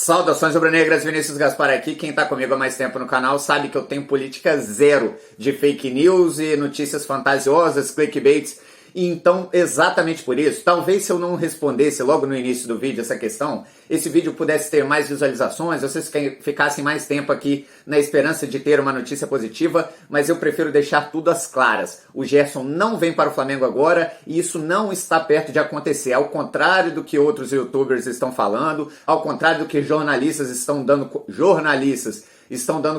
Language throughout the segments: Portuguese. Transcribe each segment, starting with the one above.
Saudações rubro-negras, Vinícius Gaspar aqui. Quem tá comigo há mais tempo no canal sabe que eu tenho política zero de fake news e notícias fantasiosas, clickbaits. E então, exatamente por isso, talvez se eu não respondesse logo no início do vídeo essa questão, esse vídeo pudesse ter mais visualizações, vocês ficassem mais tempo aqui na esperança de ter uma notícia positiva, mas eu prefiro deixar tudo às claras. O Gerson não vem para o Flamengo agora e isso não está perto de acontecer, ao contrário do que outros youtubers estão falando, ao contrário do que jornalistas estão dando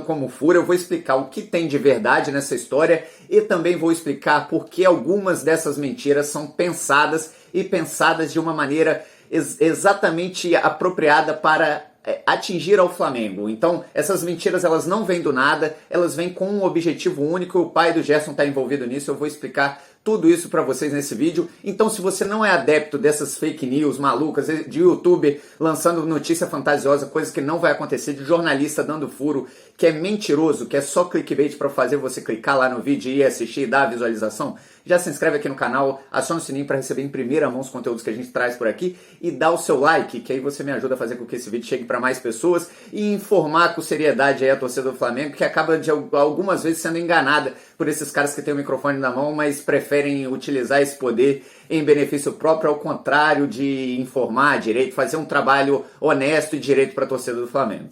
como furo. Eu vou explicar o que tem de verdade nessa história e também vou explicar por que algumas dessas mentiras são pensadas e pensadas de uma maneira exatamente apropriada para atingir ao Flamengo. Então, essas mentiras elas não vêm do nada, elas vêm com um objetivo único. O pai do Gerson está envolvido nisso, eu vou explicar tudo isso para vocês nesse vídeo. Então, se você não é adepto dessas fake news malucas, de YouTube lançando notícia fantasiosa, coisa que não vai acontecer, de jornalista dando furo, que é mentiroso, que é só clickbait para fazer você clicar lá no vídeo e ir assistir e dar a visualização, já se inscreve aqui no canal, aciona o sininho para receber em primeira mão os conteúdos que a gente traz por aqui e dá o seu like, que aí você me ajuda a fazer com que esse vídeo chegue para mais pessoas e informar com seriedade aí a torcida do Flamengo, que acaba de algumas vezes sendo enganada por esses caras que têm o microfone na mão, mas preferem utilizar esse poder em benefício próprio, ao contrário de informar direito, fazer um trabalho honesto e direito para a torcida do Flamengo.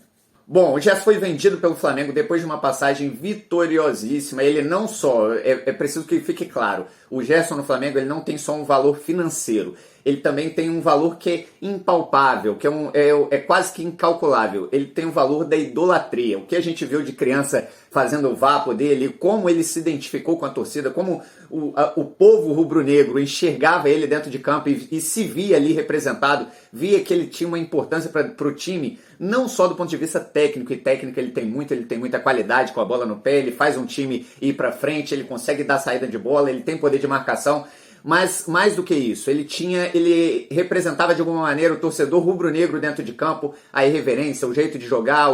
Bom, o Gerson foi vendido pelo Flamengo depois de uma passagem vitoriosíssima. Ele não só, é preciso que fique claro, o Gerson no Flamengo ele não tem só um valor financeiro, ele também tem um valor que é impalpável, que é quase que incalculável. Ele tem o valor da idolatria. O que a gente viu de criança fazendo o vapo dele, como ele se identificou com a torcida, como o povo rubro-negro enxergava ele dentro de campo e se via ali representado, via que ele tinha uma importância para o time, não só do ponto de vista técnico, e técnica ele tem muita qualidade com a bola no pé, ele faz um time ir para frente, ele consegue dar saída de bola, ele tem poder de marcação. Mas mais do que isso, ele representava de alguma maneira o torcedor rubro-negro dentro de campo, a irreverência, o jeito de jogar,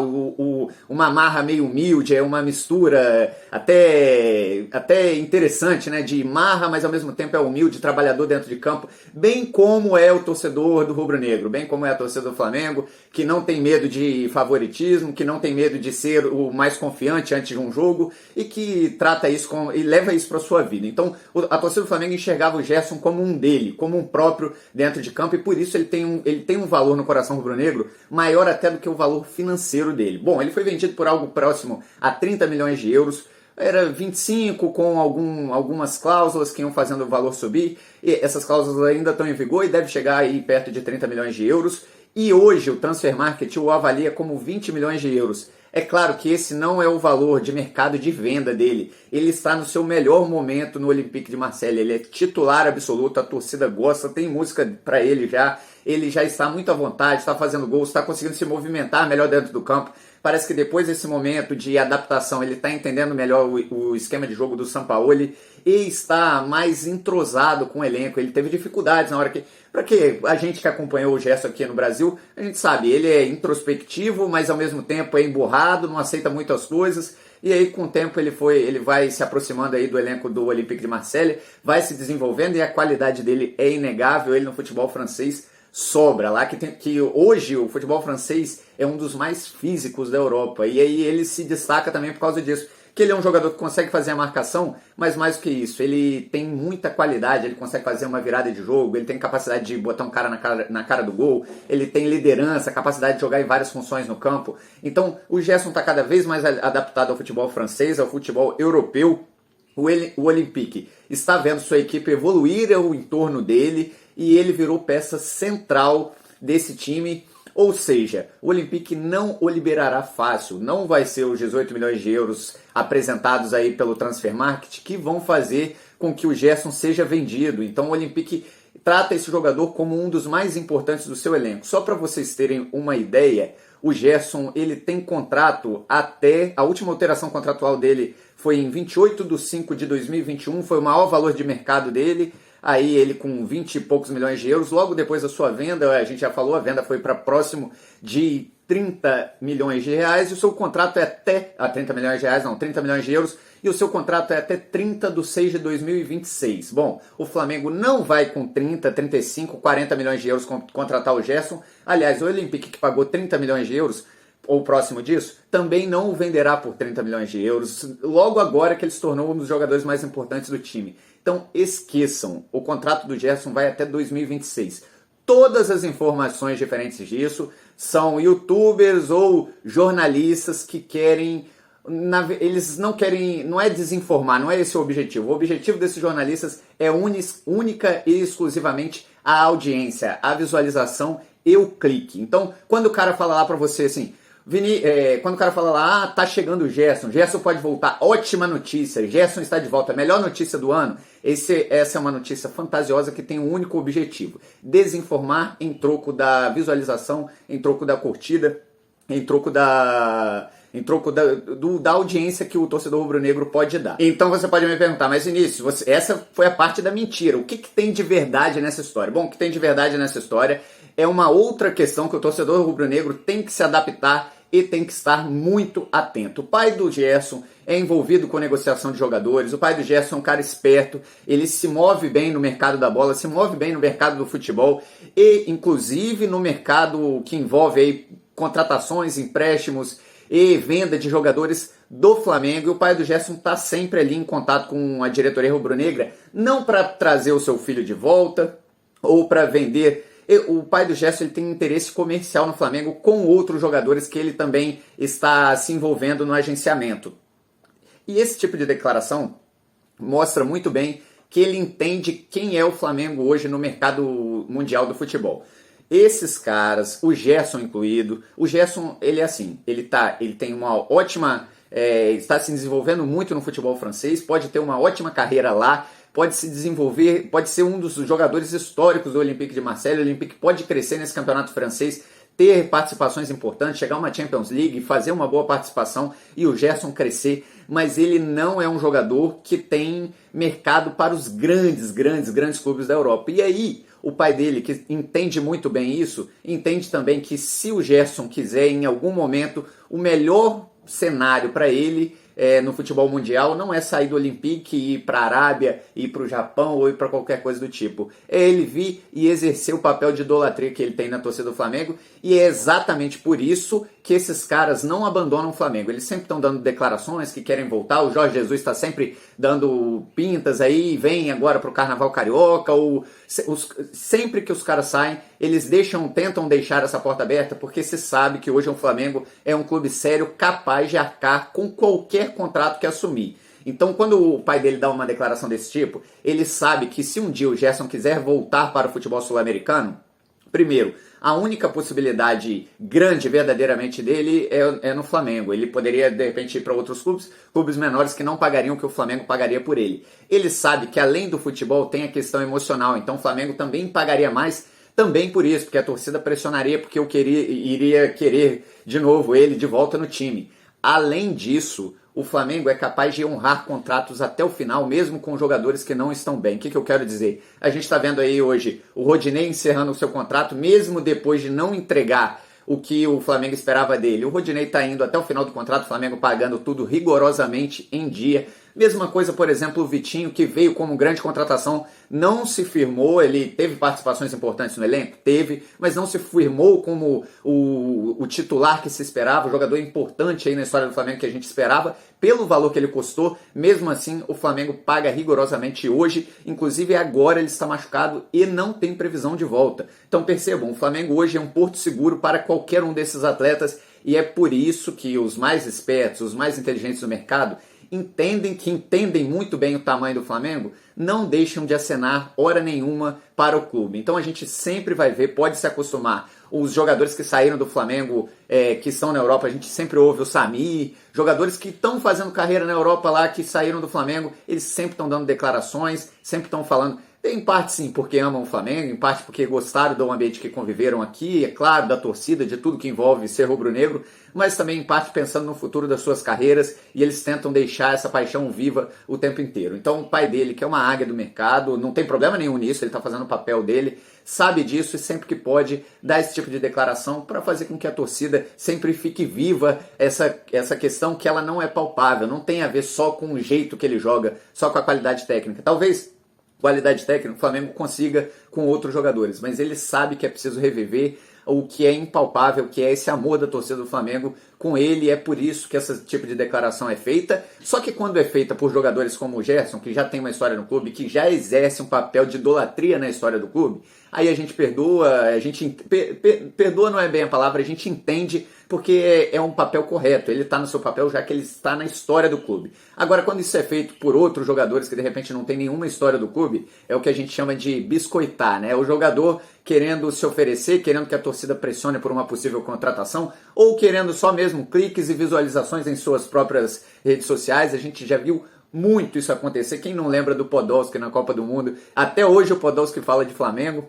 uma marra meio humilde, uma mistura até interessante, né, de marra, mas ao mesmo tempo é humilde, trabalhador dentro de campo, bem como é o torcedor do rubro-negro, bem como é a torcida do Flamengo, que não tem medo de favoritismo, que não tem medo de ser o mais confiante antes de um jogo e que trata isso e leva isso para sua vida. Então, a torcida do Flamengo enxergava o Gerson como um dele, como um próprio dentro de campo, e por isso ele tem um valor no coração rubro-negro maior até do que o valor financeiro dele. Bom, ele foi vendido por algo próximo a 30 milhões de euros, era 25 com algumas cláusulas que iam fazendo o valor subir, e essas cláusulas ainda estão em vigor e deve chegar aí perto de 30 milhões de euros, e hoje o Transfermarkt o avalia como 20 milhões de euros. É claro que esse não é o valor de mercado de venda dele. Ele está no seu melhor momento no Olympique de Marseille. Ele é titular absoluto, a torcida gosta, tem música para ele já. Ele já está muito à vontade, está fazendo gols, está conseguindo se movimentar melhor dentro do campo. Parece que depois desse momento de adaptação, ele está entendendo melhor o esquema de jogo do Sampaoli e está mais entrosado com o elenco. Ele teve dificuldades na hora que... Para que a gente que acompanhou o Gerson aqui no Brasil, a gente sabe, ele é introspectivo, mas ao mesmo tempo é emburrado, não aceita muitas coisas. E aí, com o tempo, ele vai se aproximando aí do elenco do Olympique de Marseille, vai se desenvolvendo e a qualidade dele é inegável. Ele no futebol francês sobra lá, que hoje o futebol francês é um dos mais físicos da Europa. E aí ele se destaca também por causa disso. Que ele é um jogador que consegue fazer a marcação, mas mais do que isso, ele tem muita qualidade, ele consegue fazer uma virada de jogo, ele tem capacidade de botar um cara na cara do gol, ele tem liderança, capacidade de jogar em várias funções no campo. Então o Gerson está cada vez mais adaptado ao futebol francês, ao futebol europeu. O Olympique está vendo sua equipe evoluir ao entorno dele e ele virou peça central desse time. Ou seja, o Olympique não o liberará fácil, não vai ser os 18 milhões de euros apresentados aí pelo Transfermarkt que vão fazer com que o Gerson seja vendido. Então o Olympique trata esse jogador como um dos mais importantes do seu elenco. Só para vocês terem uma ideia, o Gerson ele tem contrato até... A última alteração contratual dele foi em 28 de 5 de 2021, foi o maior valor de mercado dele. Aí ele com 20 e poucos milhões de euros, logo depois da sua venda, a gente já falou, a venda foi para próximo de 30 milhões de reais e o seu contrato é até... 30 milhões de reais não, 30 milhões de euros e o seu contrato é até 30/6/2026. Bom, o Flamengo não vai com 30, 35, 40 milhões de euros contratar o Gerson. Aliás, o Olympique, que pagou 30 milhões de euros, ou próximo disso, também não o venderá por 30 milhões de euros, logo agora que ele se tornou um dos jogadores mais importantes do time. Então esqueçam, o contrato do Gerson vai até 2026. Todas as informações diferentes disso são youtubers ou jornalistas que querem... Eles não querem, não é desinformar, não é esse o objetivo. O objetivo desses jornalistas é única e exclusivamente a audiência, a visualização e o clique. Então, quando o cara fala lá pra você assim, quando o cara fala lá, tá chegando o Gerson pode voltar, ótima notícia, Gerson está de volta, melhor notícia do ano. Essa é uma notícia fantasiosa que tem um único objetivo: desinformar em troco da visualização, em troco da curtida, em troco da audiência que o torcedor rubro-negro pode dar. Então você pode me perguntar, mas Vinícius, essa foi a parte da mentira. O que tem de verdade nessa história? Bom, o que tem de verdade nessa história é uma outra questão que o torcedor rubro-negro tem que se adaptar e tem que estar muito atento. O pai do Gerson é envolvido com negociação de jogadores, o pai do Gerson é um cara esperto, ele se move bem no mercado da bola, se move bem no mercado do futebol e inclusive no mercado que envolve aí contratações, empréstimos e venda de jogadores do Flamengo. E o pai do Gerson está sempre ali em contato com a diretoria rubro-negra, não para trazer o seu filho de volta ou para vender. O pai do Gerson ele tem interesse comercial no Flamengo com outros jogadores que ele também está se envolvendo no agenciamento. E esse tipo de declaração mostra muito bem que ele entende quem é o Flamengo hoje no mercado mundial do futebol. Esses caras, o Gerson incluído, o Gerson, ele é assim, ele tem uma ótima, está se desenvolvendo muito no futebol francês, pode ter uma ótima carreira lá, pode se desenvolver, pode ser um dos jogadores históricos do Olympique de Marseille. O Olympique pode crescer nesse campeonato francês, ter participações importantes, chegar a uma Champions League, fazer uma boa participação e o Gerson crescer, mas ele não é um jogador que tem mercado para os grandes clubes da Europa. E aí, o pai dele, que entende muito bem isso, entende também que se o Gerson quiser em algum momento, o melhor cenário para ele no futebol mundial não é sair do Olympique e ir para a Arábia, ir para o Japão ou ir para qualquer coisa do tipo. É ele vir e exercer o papel de idolatria que ele tem na torcida do Flamengo, e é exatamente por isso que esses caras não abandonam o Flamengo. Eles sempre estão dando declarações que querem voltar. O Jorge Jesus está sempre dando pintas aí, vem agora para o Carnaval Carioca. Sempre que os caras saem, eles tentam deixar essa porta aberta, porque se sabe que hoje o Flamengo é um clube sério, capaz de arcar com qualquer contrato que assumir. Então, quando o pai dele dá uma declaração desse tipo, ele sabe que se um dia o Gerson quiser voltar para o futebol sul-americano, primeiro, a única possibilidade grande verdadeiramente dele é no Flamengo. Ele poderia, de repente, ir para outros clubes menores que não pagariam o que o Flamengo pagaria por ele. Ele sabe que, além do futebol, tem a questão emocional. Então, o Flamengo também pagaria mais, também por isso, porque a torcida pressionaria, porque eu iria querer de novo ele de volta no time. Além disso, o Flamengo é capaz de honrar contratos até o final, mesmo com jogadores que não estão bem. O que eu quero dizer? A gente está vendo aí hoje o Rodinei encerrando o seu contrato, mesmo depois de não entregar o que o Flamengo esperava dele. O Rodinei está indo até o final do contrato, o Flamengo pagando tudo rigorosamente em dia. Mesma coisa, por exemplo, o Vitinho, que veio como grande contratação, não se firmou, ele teve participações importantes no elenco? Teve, mas não se firmou como o titular que se esperava, o jogador importante aí na história do Flamengo que a gente esperava, pelo valor que ele custou. Mesmo assim, o Flamengo paga rigorosamente hoje, inclusive agora ele está machucado e não tem previsão de volta. Então percebam, o Flamengo hoje é um porto seguro para qualquer um desses atletas, e é por isso que os mais espertos, os mais inteligentes do mercado, entendem muito bem o tamanho do Flamengo, não deixam de acenar hora nenhuma para o clube. Então a gente sempre vai ver, pode se acostumar, os jogadores que saíram do Flamengo, que estão na Europa, a gente sempre ouve o Samir, jogadores que estão fazendo carreira na Europa lá, que saíram do Flamengo, eles sempre estão dando declarações, sempre estão falando, Tem em parte sim, porque amam o Flamengo, em parte porque gostaram do ambiente que conviveram aqui, é claro, da torcida, de tudo que envolve ser rubro-negro, mas também em parte pensando no futuro das suas carreiras, e eles tentam deixar essa paixão viva o tempo inteiro. Então o pai dele, que é uma águia do mercado, não tem problema nenhum nisso, ele está fazendo o papel dele, sabe disso e sempre que pode dá esse tipo de declaração para fazer com que a torcida sempre fique viva essa questão que ela não é palpável, não tem a ver só com o jeito que ele joga, só com a qualidade técnica. Talvez qualidade técnica o Flamengo consiga com outros jogadores, mas ele sabe que é preciso reviver o que é impalpável, que é esse amor da torcida do Flamengo com ele, e é por isso que esse tipo de declaração é feita. Só que quando é feita por jogadores como o Gerson, que já tem uma história no clube, que já exerce um papel de idolatria na história do clube, aí a gente perdoa, perdoa não é bem a palavra, a gente entende porque é um papel correto, ele está no seu papel já que ele está na história do clube. Agora, quando isso é feito por outros jogadores que de repente não tem nenhuma história do clube, é o que a gente chama de biscoitar, né? O jogador querendo se oferecer, querendo que a torcida pressione por uma possível contratação, ou querendo só mesmo cliques e visualizações em suas próprias redes sociais. A gente já viu muito isso acontecer. Quem não lembra do Podolski na Copa do Mundo? Até hoje o Podolski fala de Flamengo.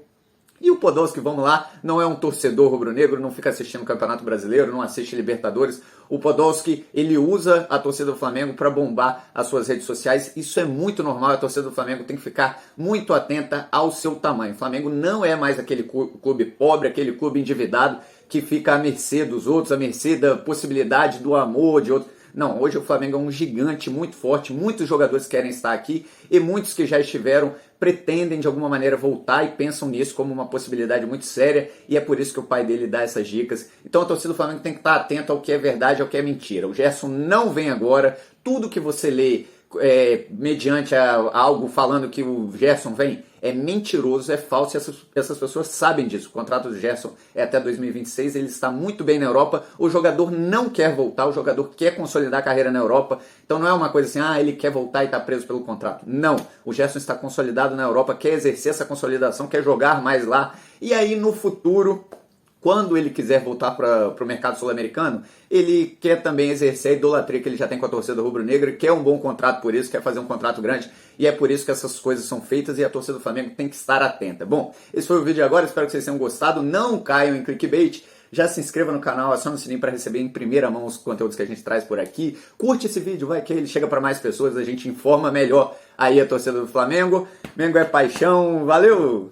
E o Podolski, vamos lá, não é um torcedor rubro-negro, não fica assistindo o Campeonato Brasileiro, não assiste Libertadores. O Podolski, ele usa a torcida do Flamengo para bombar as suas redes sociais. Isso é muito normal, a torcida do Flamengo tem que ficar muito atenta ao seu tamanho. O Flamengo não é mais aquele clube pobre, aquele clube endividado que fica à mercê dos outros, à mercê da possibilidade do amor de outros. Não, hoje o Flamengo é um gigante muito forte, muitos jogadores querem estar aqui e muitos que já estiveram pretendem de alguma maneira voltar e pensam nisso como uma possibilidade muito séria, e é por isso que o pai dele dá essas dicas. Então a torcida do Flamengo tem que estar atento ao que é verdade e ao que é mentira. O Gerson não vem agora, tudo que você lê mediante algo falando que o Gerson vem é mentiroso, é falso, e essas pessoas sabem disso. O contrato do Gerson é até 2026, ele está muito bem na Europa, o jogador não quer voltar, o jogador quer consolidar a carreira na Europa, então não é uma coisa assim, ele quer voltar e está preso pelo contrato. Não, o Gerson está consolidado na Europa, quer exercer essa consolidação, quer jogar mais lá, e aí no futuro, quando ele quiser voltar para o mercado sul-americano, ele quer também exercer a idolatria que ele já tem com a torcida rubro-negra, quer um bom contrato por isso, quer fazer um contrato grande, e é por isso que essas coisas são feitas e a torcida do Flamengo tem que estar atenta. Bom, esse foi o vídeo de agora, espero que vocês tenham gostado, não caiam em clickbait, já se inscreva no canal, acione o sininho para receber em primeira mão os conteúdos que a gente traz por aqui, curte esse vídeo, vai que ele chega para mais pessoas, a gente informa melhor aí a torcida do Flamengo. Mengo é paixão, valeu!